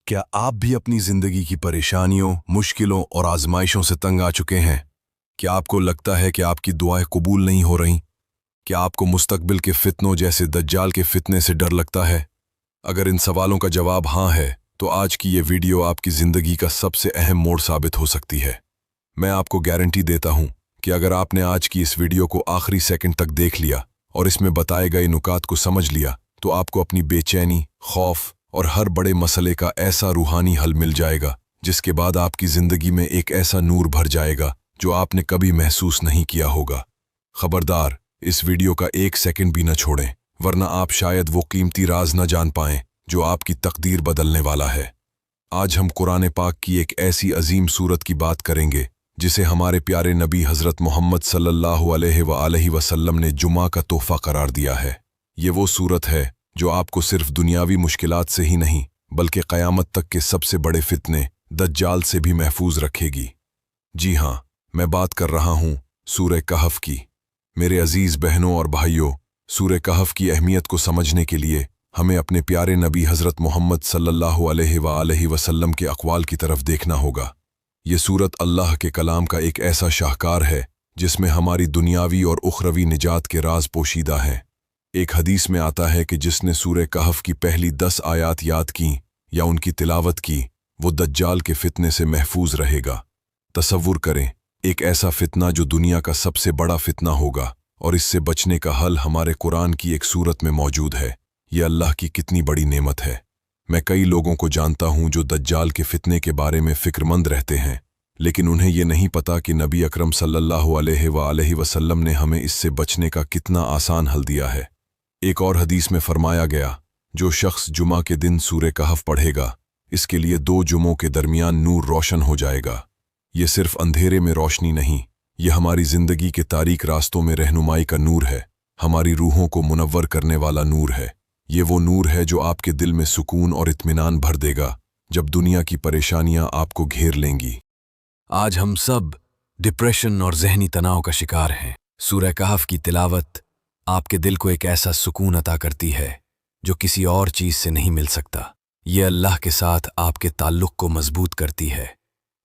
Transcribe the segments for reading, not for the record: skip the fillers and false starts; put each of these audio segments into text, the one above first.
क्या आप भी अपनी जिंदगी की परेशानियों, मुश्किलों और आजमाइशों से तंग आ चुके हैं? क्या आपको लगता है कि आपकी दुआएं कबूल नहीं हो रहीं? क्या आपको मुस्तकबिल के फितनों जैसे दज्जाल के फितने से डर लगता है? अगर इन सवालों का जवाब हाँ है, तो आज की ये वीडियो आपकी जिंदगी का सबसे अहम मोड़ साबित हो सकती है। मैं आपको गारंटी देता हूं कि अगर आपने आज की इस वीडियो को आखिरी सेकंड तक देख लिया और इसमें बताए गए नुकात को समझ लिया, तो आपको अपनी बेचैनी, खौफ और हर बड़े मसले का ऐसा रूहानी हल मिल जाएगा जिसके बाद आपकी जिंदगी में एक ऐसा नूर भर जाएगा जो आपने कभी महसूस नहीं किया होगा। खबरदार, इस वीडियो का एक सेकंड भी न छोड़ें, वरना आप शायद वो कीमती राज न जान पाएं जो आपकी तकदीर बदलने वाला है। आज हम कुरान पाक की एक ऐसी अजीम सूरत की बात करेंगे जिसे हमारे प्यारे नबी हज़रत मोहम्मद सल्लल्लाहु अलैहि वसल्लम ने जुमा का तोहफा करार दिया है। ये वो सूरत है जो आपको सिर्फ दुनियावी मुश्किलात से ही नहीं बल्कि क़यामत तक के सबसे बड़े फितने दज्जाल से भी महफूज रखेगी। जी हाँ, मैं बात कर रहा हूँ सूरह कहफ की। मेरे अजीज़ बहनों और भाइयों, सूरह कहफ की अहमियत को समझने के लिए हमें अपने प्यारे नबी हज़रत मोहम्मद सल्लल्लाहु अलैहि वसल्लम के अक़वाल की तरफ देखना होगा। ये सूरत अल्लाह के कलाम का एक ऐसा शाहकार है जिसमें हमारी दुनियावी और उखरवी निजात के राज पोशीदा हैं। एक हदीस में आता है कि जिसने सूरह कहफ की पहली 10 आयात याद की या उनकी तिलावत की, वो दज्जाल के फितने से महफूज रहेगा। तसव्वुर करें, एक ऐसा फितना जो दुनिया का सबसे बड़ा फितना होगा, और इससे बचने का हल हमारे कुरान की एक सूरत में मौजूद है। ये अल्लाह की कितनी बड़ी नेमत है। मैं कई लोगों को जानता हूं जो दज्जाल के फितने के बारे में फिक्रमंद रहते हैं, लेकिन उन्हें ये नहीं पता कि नबी अकरम सल्लल्लाहु अलैहि वसल्लम ने हमें इससे बचने का कितना आसान हल दिया है। एक और हदीस में फरमाया गया, जो शख्स जुमा के दिन सूरह कहफ पढ़ेगा, इसके लिए 2 जुमों के दरमियान नूर रोशन हो जाएगा। ये सिर्फ अंधेरे में रोशनी नहीं, ये हमारी जिंदगी के तारीक रास्तों में रहनुमाई का नूर है, हमारी रूहों को मुनव्वर करने वाला नूर है। ये वो नूर है जो आपके दिल में सुकून और इत्मीनान भर देगा जब दुनिया की परेशानियां आपको घेर लेंगी। आज हम सब डिप्रेशन और जहनी तनाव का शिकार हैं। सूरह कहफ की तिलावत आपके दिल को एक ऐसा सुकून अता करती है जो किसी और चीज से नहीं मिल सकता। ये अल्लाह के साथ आपके ताल्लुक को मजबूत करती है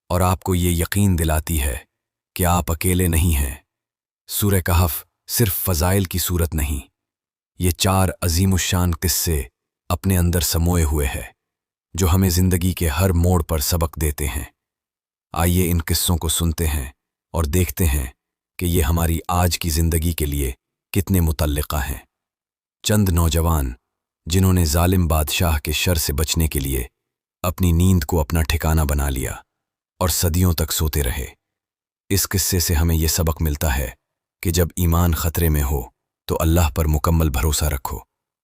और आपको ये यकीन दिलाती है कि आप अकेले नहीं हैं। सूरह कहफ सिर्फ फ़ज़ाइल की सूरत नहीं, ये 4 अज़ीमुश्शान किस्से अपने अंदर समोए हुए है जो हमें ज़िंदगी के हर मोड़ पर सबक देते हैं। आइए इन किस्सों को सुनते हैं और देखते हैं कि ये हमारी आज की ज़िंदगी के लिए कितने मुतल्लिक़ा हैं। चंद नौजवान जिन्होंने जालिम बादशाह के शर से बचने के लिए अपनी नींद को अपना ठिकाना बना लिया और सदियों तक सोते रहे। इस किस्से से हमें यह सबक मिलता है कि जब ईमान ख़तरे में हो तो अल्लाह पर मुकम्मल भरोसा रखो,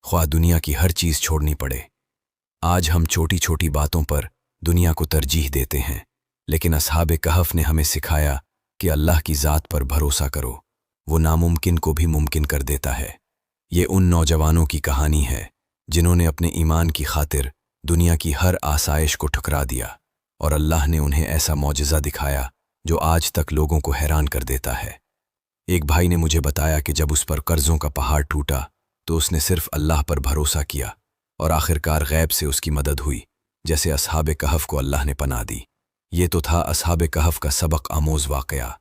ख्वाह दुनिया की हर चीज़ छोड़नी पड़े। आज हम छोटी छोटी बातों पर दुनिया को तरजीह देते हैं, लेकिन असहाब कहफ ने हमें सिखाया कि अल्लाह की ज़ात पर भरोसा करो, वो नामुमकिन को भी मुमकिन कर देता है। ये उन नौजवानों की कहानी है जिन्होंने अपने ईमान की खातिर दुनिया की हर आसाइश को ठुकरा दिया और अल्लाह ने उन्हें ऐसा मौजिज़ा दिखाया जो आज तक लोगों को हैरान कर देता है। एक भाई ने मुझे बताया कि जब उस पर कर्ज़ों का पहाड़ टूटा तो उसने सिर्फ अल्लाह पर भरोसा किया और आखिरकार गैब से उसकी मदद हुई, जैसे असहाब कहफ को अल्लाह ने पनाह दी। ये तो था असहाब कहफ का सबक आमोज़ वाक़या।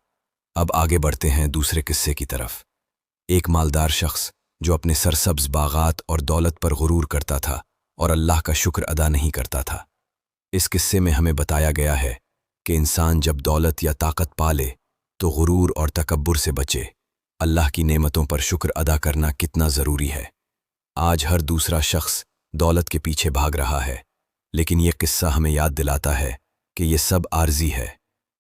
अब आगे बढ़ते हैं दूसरे किस्से की तरफ। एक मालदार शख्स जो अपने सरसब्ज़ बागात और दौलत पर गुरूर करता था और अल्लाह का शुक्र अदा नहीं करता था। इस किस्से में हमें बताया गया है कि इंसान जब दौलत या ताकत पा ले तो गुरूर और तकब्बुर से बचे। अल्लाह की नेमतों पर शुक्र अदा करना कितना ज़रूरी है। आज हर दूसरा शख्स दौलत के पीछे भाग रहा है, लेकिन यह किस्सा हमें याद दिलाता है कि यह सब आर्जी है,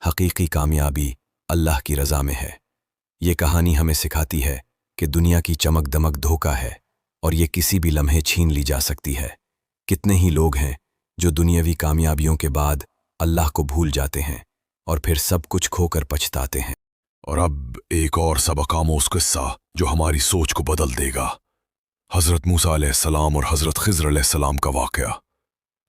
हकीकी कामयाबी अल्लाह की रज़ा में है। ये कहानी हमें सिखाती है कि दुनिया की चमक दमक धोखा है और ये किसी भी लम्हे छीन ली जा सकती है। कितने ही लोग हैं जो दुनियावी कामयाबियों के बाद अल्लाह को भूल जाते हैं और फिर सब कुछ खोकर पछताते हैं। और अब एक और सबक आमोज़ किस्सा जो हमारी सोच को बदल देगा। हज़रत मूसा अलैहिस्सलाम और हज़रत ख़िज़्र अलैहिस्सलाम का वाक़या।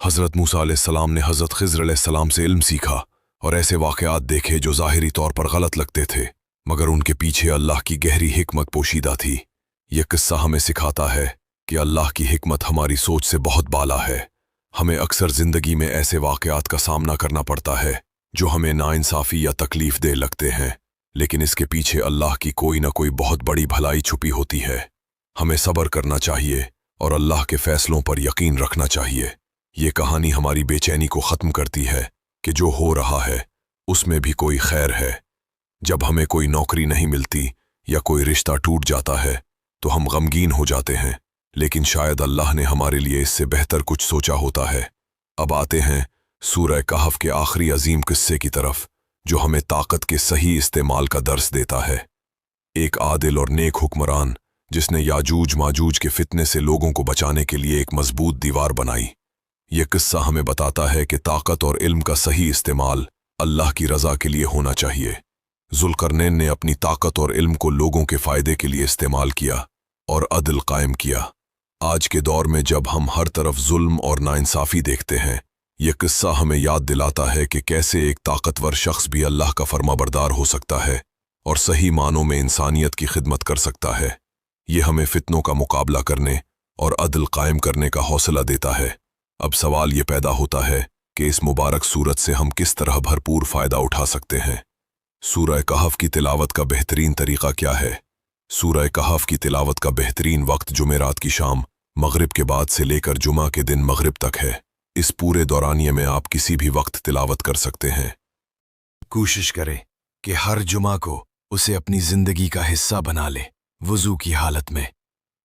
हज़रत मूसा अलैहिस्सलाम ने हज़रत ख़िज़्र अलैहिस्सलाम से इल्म सीखा और ऐसे वाक़यात देखे जो ज़ाहिरी तौर पर गलत लगते थे, मगर उनके पीछे अल्लाह की गहरी हिकमत पोशीदा थी। यह किस्सा हमें सिखाता है कि अल्लाह की हिकमत हमारी सोच से बहुत बाला है। हमें अक्सर जिंदगी में ऐसे वाकयात का सामना करना पड़ता है जो हमें नाइंसाफी या तकलीफ दे लगते हैं, लेकिन इसके पीछे अल्लाह की कोई ना कोई बहुत बड़ी भलाई छुपी होती है। हमें सब्र करना चाहिए और अल्लाह के फैसलों पर यकीन रखना चाहिए। ये कहानी हमारी बेचैनी को ख़त्म करती है कि जो हो रहा है उसमें भी कोई खैर है। जब हमें कोई नौकरी नहीं मिलती या कोई रिश्ता टूट जाता है तो हम गमगीन हो जाते हैं, लेकिन शायद अल्लाह ने हमारे लिए इससे बेहतर कुछ सोचा होता है। अब आते हैं सूरह कहफ के आखिरी अजीम किस्से की तरफ, जो हमें ताकत के सही इस्तेमाल का दर्स देता है। एक आदिल और नेक हुक्मरान जिसने याजूज माजूज के फितने से लोगों को बचाने के लिए एक मजबूत दीवार बनाई। यह किस्सा हमें बताता है कि ताकत और इल्म का सही इस्तेमाल अल्लाह की रजा के लिए होना चाहिए। जुल्करनैन ने अपनी ताकत और इल्म को लोगों के फायदे के लिए इस्तेमाल किया और अदल कायम किया। आज के दौर में जब हम हर तरफ जुल्म और नाइंसाफी देखते हैं, यह किस्सा हमें याद दिलाता है कि कैसे एक ताकतवर शख्स भी अल्लाह का फरमाबरदार हो सकता है और सही मानों में इंसानियत की खिदमत कर सकता है। यह हमें फितनों का मुकाबला करने और अदल कायम करने का हौसला देता है। अब सवाल ये पैदा होता है कि इस मुबारक सूरत से हम किस तरह भरपूर फ़ायदा उठा सकते हैं। सूरह कहफ की तिलावत का बेहतरीन तरीक़ा क्या है? सूरह कहफ की तिलावत का बेहतरीन वक्त जुमेरात की शाम मगरिब के बाद से लेकर जुमा के दिन मगरिब तक है। इस पूरे दौरानिये में आप किसी भी वक्त तिलावत कर सकते हैं। कोशिश करें कि हर जुमा को उसे अपनी जिंदगी का हिस्सा बना ले। वुजू की हालत में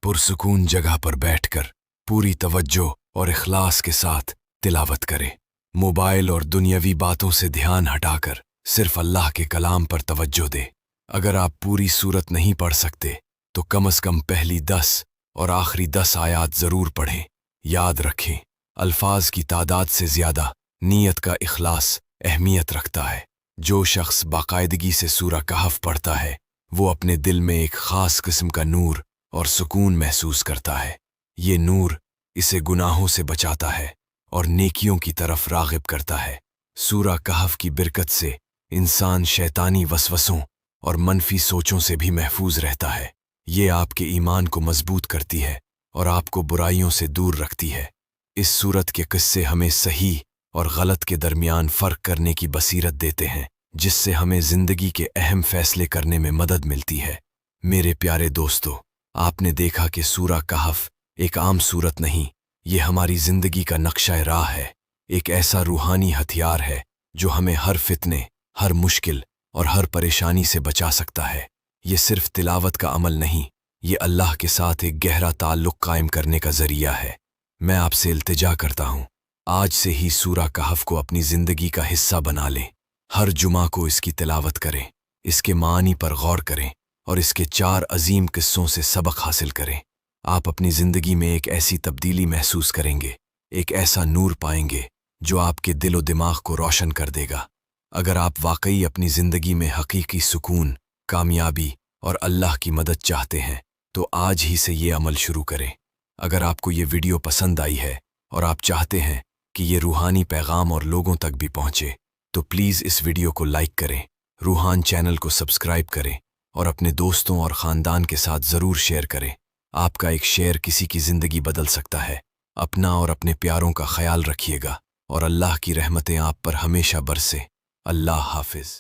पुरसुकून जगह पर बैठकर पूरी तवज्जो और इखलास के साथ तिलावत करें। मोबाइल और दुनियावी बातों से ध्यान हटाकर सिर्फ अल्लाह के कलाम पर तवज्जो दे। अगर आप पूरी सूरत नहीं पढ़ सकते तो कम से कम पहली 10 और आखिरी 10 आयात ज़रूर पढ़ें। याद रखें, अल्फाज की तादाद से ज़्यादा नीयत का इखलास अहमियत रखता है। जो शख्स बाकायदगी से सूरह कहफ पढ़ता है वो अपने दिल में एक ख़ास किस्म का नूर और सुकून महसूस करता है। ये नूर इसे गुनाहों से बचाता है और नेकियों की तरफ राग़िब करता है। सूरह कहफ की बरकत से इंसान शैतानी वसवसों और मनफी सोचों से भी महफूज रहता है। ये आपके ईमान को मजबूत करती है और आपको बुराइयों से दूर रखती है। इस सूरत के किस्से हमें सही और गलत के दरमियान फ़र्क करने की बसीरत देते हैं, जिससे हमें ज़िंदगी के अहम फ़ैसले करने में मदद मिलती है। मेरे प्यारे दोस्तों, आपने देखा कि सूरह कहफ एक आम सूरत नहीं, ये हमारी ज़िंदगी का नक्शा राह है। एक ऐसा रूहानी हथियार है जो हमें हर फितने, हर मुश्किल और हर परेशानी से बचा सकता है। ये सिर्फ तिलावत का अमल नहीं, ये अल्लाह के साथ एक गहरा ताल्लुक़ कायम करने का ज़रिया है। मैं आपसे इल्तिजा करता हूँ, आज से ही सूरह कहफ को अपनी ज़िंदगी का हिस्सा बना लें। हर जुमा को इसकी तिलावत करें, इसके मानी पर गौर करें और इसके 4 अजीम किस्सों से सबक हासिल करें। आप अपनी ज़िंदगी में एक ऐसी तब्दीली महसूस करेंगे, एक ऐसा नूर पाएंगे जो आपके दिलो दिमाग को रोशन कर देगा। अगर आप वाकई अपनी ज़िंदगी में हकीकी सुकून, कामयाबी और अल्लाह की मदद चाहते हैं तो आज ही से ये अमल शुरू करें। अगर आपको ये वीडियो पसंद आई है और आप चाहते हैं कि ये रूहानी पैगाम और लोगों तक भी पहुँचे तो प्लीज़ इस वीडियो को लाइक करें, रूहान चैनल को सब्सक्राइब करें और अपने दोस्तों और ख़ानदान के साथ ज़रूर शेयर करें। आपका एक शेयर किसी की ज़िंदगी बदल सकता है। अपना और अपने प्यारों का ख्याल रखिएगा और अल्लाह की रहमतें आप पर हमेशा बरसे। अल्लाह हाफिज़।